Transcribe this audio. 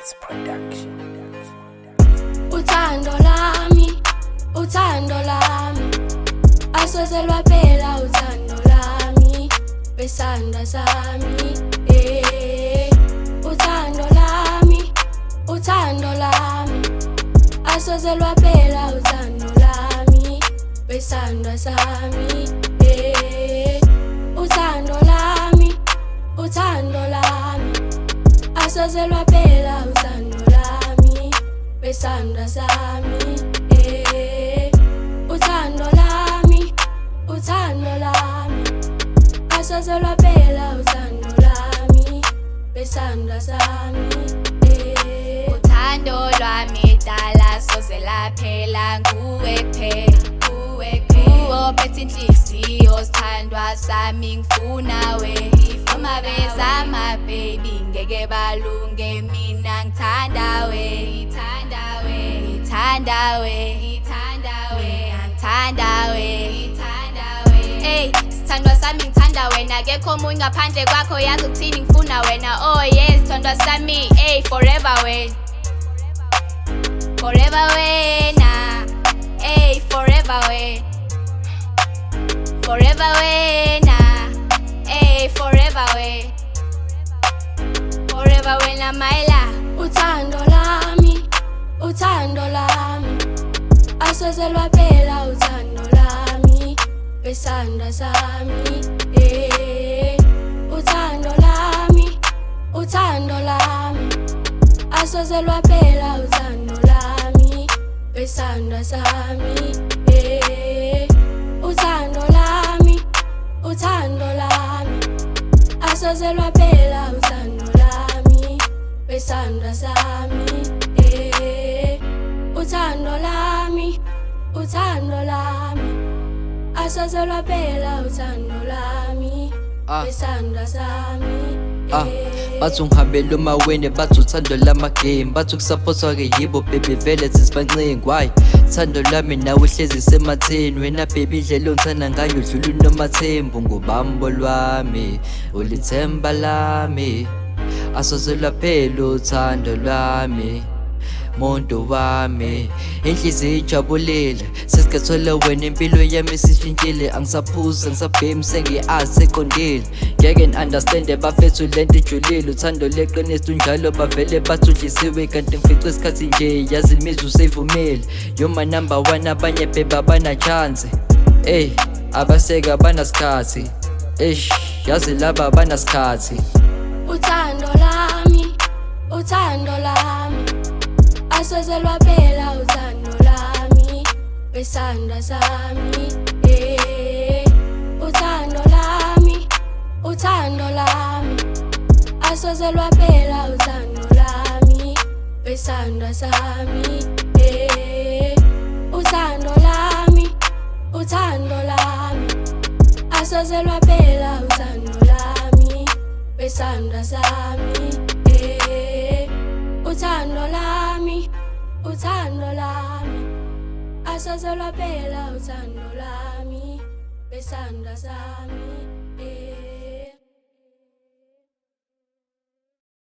It's production. Uthando lami asoze lwaphela uthando lami besandla sami uthando lami asoze lwaphela uthando lami besandla sami uthando lami asoze lwaphela uthando lami besandla sami uthando lami asoze lwaphela uthando lami besandla sami uthando lwami dala soze laphela nguwe ophethe inhliziyo sithandwa sami ngifuna we uma bezama baby ngeke balunge mina ngithanda we hey sithandwa sami ngithanda wena akekho omunye ngaphandle kwakho yazi ukuthini ngifuna wena oh yes sithandwa sami hey forever wena hey forever wena hey forever wena my love uthando lami asoze lwaphela uthando lami besandla sami uthando lami asoze lwaphela uthando lami besandla sami uthando lami asoze lwaphela uthando lami besandla sami uthando lami asoze lwaphela uthando lami besandla sami bathi ungihambela umawene bathi uthando lamagame bathi ukusaphothwa ke yibo baby vele sisibancengi why thando lami nawe hlezi sematheni wena baby indlela ongithanda ngayo udlula unomathembu ngubambo lwami ulithemba lami asoze lwaphela uthando lwami muntu wami inhliziyo ijabulile sesikathola wena impilo yami isishintshile angisaphuza angisabhemi sengiyazi seqondile ngeke understand bafethu lento ijulile uthando leqiniso njalo bavele bathi udlisiwe kanti ngifice isikhathi nje yazi imizwa useyivumile you're my number one abanye baby abana chance abaseka banasikhathi yazi laba abanasikhathi uthando lami asoze lwaphela uthando lami besandla sami uthando lami asoze lwaphela uthando lami besandla sami uthando lami asoze lwaphela uthando lami besandla sami uthando lami asoze lwaphela uthando lami besandla sami